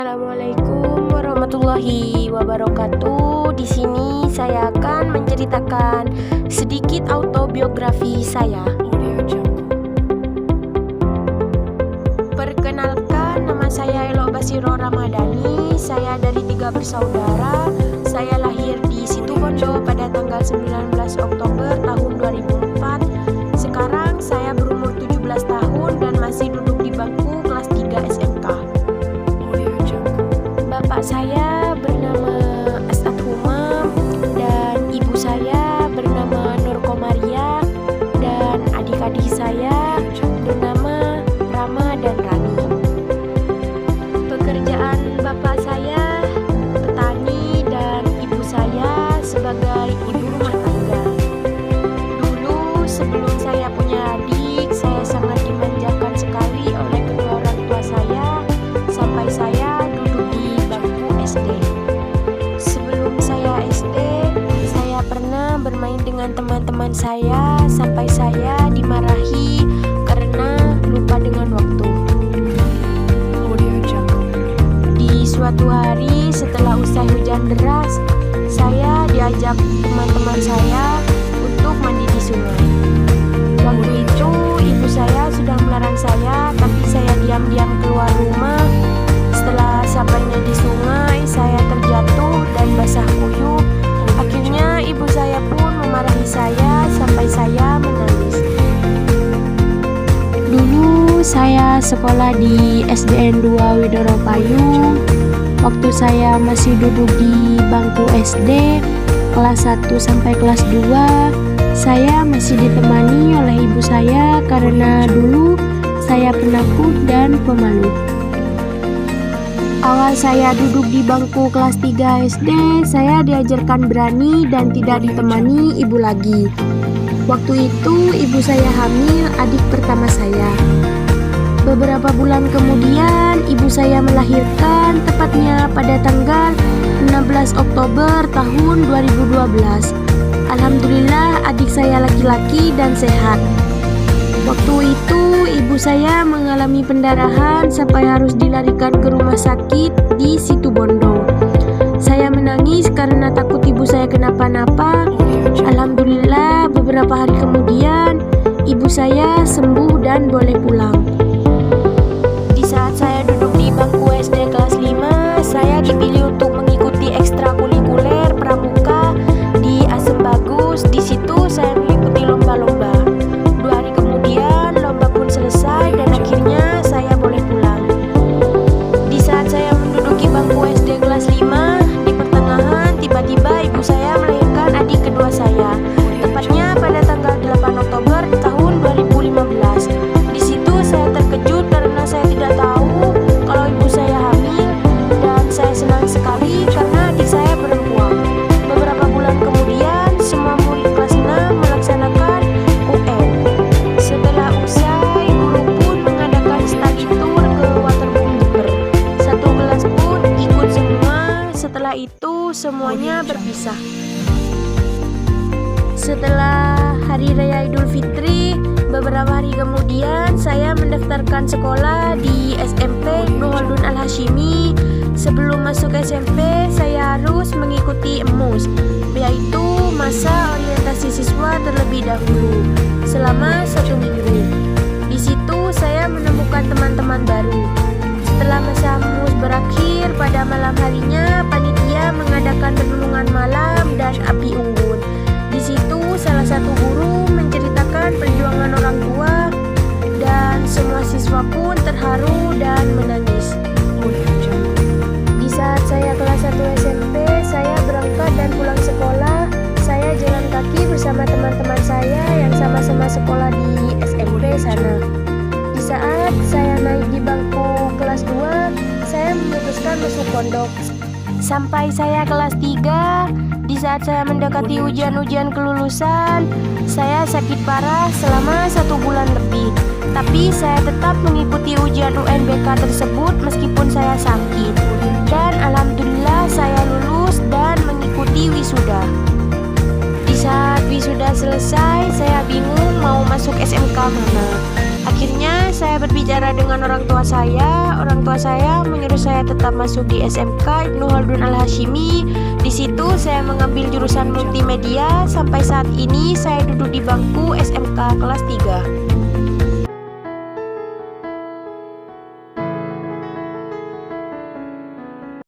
Assalamualaikum warahmatullahi wabarakatuh. Di sini saya akan menceritakan sedikit autobiografi saya. Perkenalkan, nama saya Elo Basiro Ramadhani. Saya dari 3 bersaudara. Saya lahir di Situbondo pada tanggal 19 Oktober tahun 2004. Sekarang saya berumur 17 tahun dan masih duduk di bangku kelas 3 SMK. Bapak saya bernama As'ad Humam dan ibu saya bernama Nur Komaria, dan adik-adik saya bernama Rama dan Rani. Pekerjaan bapak saya petani dan ibu saya sebagai ibu rumah tangga. Dulu sebelum saya punya adik, saya sangat dimanjakan sekali oleh kedua orang tua saya sampai saya duduk di bangku SD. Sebelum saya SD, saya pernah bermain dengan teman-teman saya sampai saya dimarahi karena lupa dengan waktu. Di suatu hari setelah usai hujan deras, saya diajak teman-teman saya untuk mandi di sungai. Waktu itu ibu saya sudah melarang saya, tapi saya diam-diam keluar rumah. Setelah sampainya di sungai, saya terjatuh dan basah kuyup. Akhirnya ibu saya pun memarahi saya sampai saya menangis. Dulu saya sekolah di SDN 2 Widoro Payung. Waktu saya masih duduk di bangku SD kelas 1 sampai kelas 2, saya masih ditemani oleh ibu saya karena dulu saya penakut dan pemalu. Awal saya duduk di bangku kelas 3 SD, saya diajarkan berani dan tidak ditemani ibu lagi. Waktu itu ibu saya hamil adik pertama saya. Beberapa bulan kemudian ibu saya melahirkan, tepatnya pada tanggal 16 Oktober tahun 2012. Alhamdulillah adik saya laki-laki dan sehat. Waktu itu ibu saya mengalami pendarahan sampai harus dilarikan ke rumah sakit di Situbondo. Saya menangis karena takut ibu saya kenapa-napa. Alhamdulillah beberapa hari kemudian ibu saya sembuh dan boleh pulang. Di saat saya duduk di bangku SD kelas 5, saya dipilih untuk mengikuti ekstrakurikuler pramuka di Asem Bagus. Di situ saya mengikuti lomba-lomba. 2 hari kemudian lomba pun selesai dan akhirnya saya boleh pulang. Di saat saya menduduki bangku SD kelas 5, di pertengahan tiba-tiba ibu saya melahirkan adik kedua saya, tepatnya pada tanggal 8 Oktober tahun 2015. Di situ saya terkejut karena saya tidak tahu kalau ibu saya hamil, dan saya senang sekali karena adik saya perempuan. Beberapa bulan kemudian semua murid kelas 6 melaksanakan UN. Setelah usai, guru pun mengadakan study tour ke Waterboom Jember. Satu kelas pun ikut semua. Setelah itu semuanya berpisah. Setelah Hari Raya Idul Fitri, beberapa hari kemudian saya mendaftarkan sekolah di SMP Ibnu Khaldun Al-Hashimi. Sebelum masuk SMP, saya harus mengikuti EMUS, yaitu masa orientasi siswa terlebih dahulu selama 1 minggu. Di situ saya menemukan teman-teman baru. Setelah masa EMUS berakhir, pada malam harinya panitia mengadakan renungan malam dan api unggun. Di situ salah satu guru menceritakan perjuangan orang tua, dan semua siswa pun terharu dan menangis. Di saat saya kelas 1 SMP, saya berangkat dan pulang sekolah. Saya jalan kaki bersama teman-teman saya yang sama-sama sekolah di SMP sana. Di saat saya naik di bangku kelas 2, saya memutuskan masuk pondok. Sampai saya kelas 3, di saat saya mendekati ujian-ujian kelulusan, saya sakit parah selama 1 bulan lebih. Tapi saya tetap mengikuti ujian UNBK tersebut meskipun saya sakit. Dan alhamdulillah saya lulus dan mengikuti wisuda. Di saat wisuda sudah selesai, saya bingung mau masuk SMK mana. Akhirnya saya berbicara dengan orang tua saya. Orang tua saya menyuruh saya tetap masuk di SMK Ibnu Khaldun Al-Hashimi. Di situ saya mengambil jurusan multimedia. Sampai saat ini saya duduk di bangku SMK kelas 3.